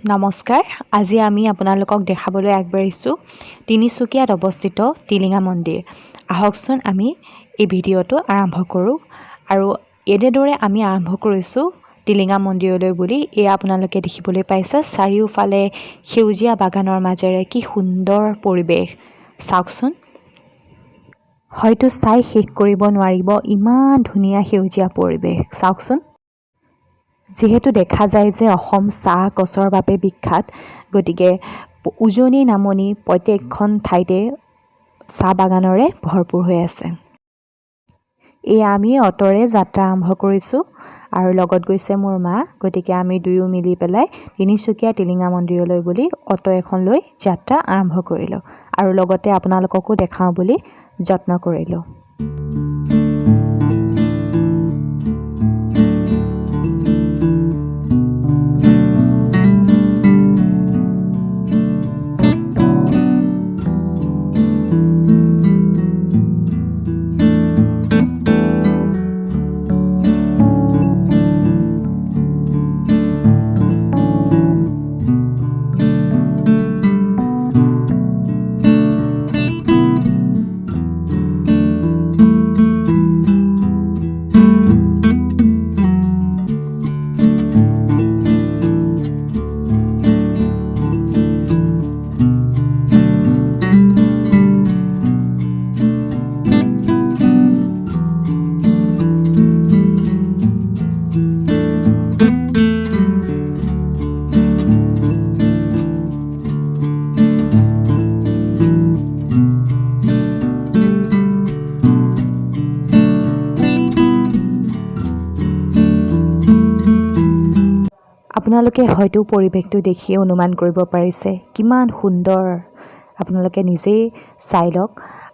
নমস্কাৰ আজি আমি আপোনালোকক দেখাবলৈ আগবাঢ়িছোঁ তিনিচুকীয়াত অৱস্থিত টিলিঙা মন্দিৰ। আহকচোন আমি এই ভিডিঅ'টো আৰম্ভ কৰোঁ আৰু এনেদৰে আমি আৰম্ভ কৰিছোঁ টিলিঙা মন্দিৰলৈ বুলি। এয়া আপোনালোকে দেখিবলৈ পাইছে চাৰিওফালে সেউজীয়া বাগানৰ মাজেৰে কি সুন্দৰ পৰিৱেশ চাওকচোন। হয়তো চাই শেষ কৰিব নোৱাৰিব ইমান ধুনীয়া সেউজীয়া পৰিৱেশ চাওকচোন। যিহেতু দেখা যায় যে অসম চাহ গছৰ বাবে বিখ্যাত, গতিকে উজনি নামনি প্ৰত্যেকখন ঠাইতে চাহ বাগানৰে ভৰপূৰ হৈ আছে। এয়া আমি অটোৰে যাত্ৰা আৰম্ভ কৰিছোঁ আৰু লগত গৈছে মোৰ মা, গতিকে আমি দুয়ো মিলি পেলাই তিনিচুকীয়া টিলিঙা মন্দিৰলৈ বুলি অটো এখন লৈ যাত্ৰা আৰম্ভ কৰিলোঁ আৰু লগতে আপোনালোককো দেখাওঁ বুলি যত্ন কৰিলোঁ। আপোনালোকে হয়তো পৰিৱেশটো দেখিয়ে অনুমান কৰিব পাৰিছে কিমান সুন্দৰ, আপোনালোকে নিজেই চাই লওক।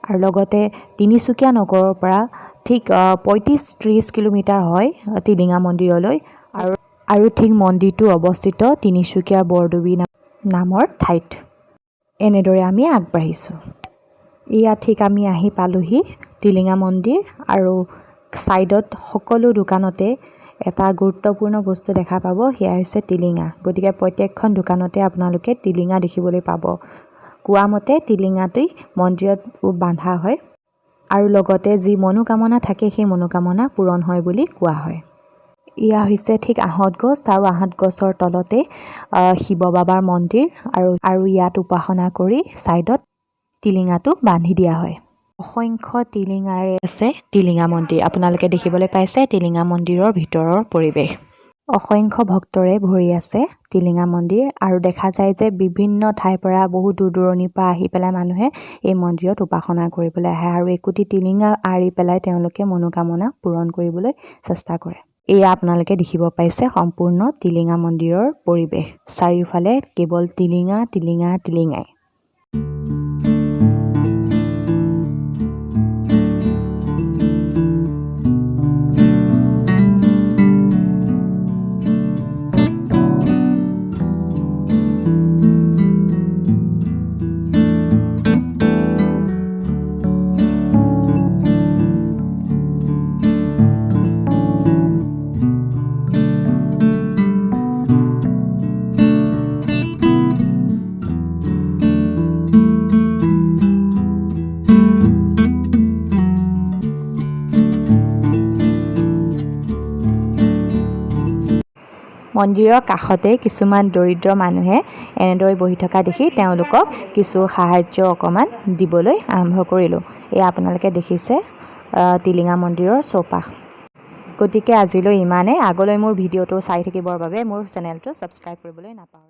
আৰু লগতে তিনিচুকীয়া নগৰৰ পৰা ঠিক 35-30 কিলোমিটাৰ হয় টিলিঙা মন্দিৰলৈ আৰু ঠিক মন্দিৰটো অৱস্থিত তিনিচুকীয়াৰ বৰদুবি নামৰ ঠাইত। এনেদৰে আমি আগবাঢ়িছোঁ। এয়া ঠিক আমি আহি পালোহি টিলিঙা মন্দিৰ আৰু ছাইডত সকলো দোকানতে এটা গুৰুত্বপূৰ্ণ বস্তু দেখা পাব, সেয়া হৈছে টিলিঙা। গতিকে প্ৰত্যেকখন দোকানতে আপোনালোকে টিলিঙা দেখিবলৈ পাব। কোৱা মতে টিলিঙাটি মন্দিৰত বান্ধা হয় আৰু লগতে যি মনোকামনা থাকে সেই মনোকামনা পূৰণ হয় বুলি কোৱা হয়। এয়া হৈছে ঠিক আহঁত গছ আৰু আহঁত গছৰ তলতে শিৱ বাবাৰ মন্দিৰ আৰু ইয়াত উপাসনা কৰি ছাইডত টিলিঙাটো বান্ধি দিয়া হয়। অসংখ্য টিলিঙাৰে আছে টিলিঙা মন্দিৰ। আপোনালোকে দেখিবলৈ পাইছে টিলিঙা মন্দিৰৰ ভিতৰৰ পৰিৱেশ। অসংখ্য ভক্তৰে ভৰি আছে টিলিঙা মন্দিৰ আৰু দেখা যায় যে বিভিন্ন ঠাইৰ পৰা বহু দূৰ দূৰণিৰ পৰা আহি পেলাই মানুহে এই মন্দিৰত উপাসনা কৰিবলৈ আহে আৰু একোটি টিলিঙা আঁৰি পেলাই তেওঁলোকে মনোকামনা পূৰণ কৰিবলৈ চেষ্টা কৰে। এয়া আপোনালোকে দেখিব পাইছে সম্পূৰ্ণ টিলিঙা মন্দিৰৰ পৰিৱেশ। চাৰিওফালে কেৱল টিলিঙা টিলিঙা টিলিঙাই। মন্দিৰৰ কাষতে কিছুমান দৰিদ্ৰ মানুহে এনেদৰে বহি থকা দেখি তেওঁলোকক কিছু সাহাৰ্য অকণমান দিবলৈ আৰম্ভ কৰিলোঁ। এয়া আপোনালোকে দেখিছে টিলিঙা মন্দিৰৰ চৌপাশ। গতিকে আজিলৈ ইমানেই। আগলৈ মোৰ ভিডিঅ'টো চাই থাকিবৰ বাবে মোৰ চেনেলটো ছাবস্ক্ৰাইব কৰিবলৈ নাপাহৰিব।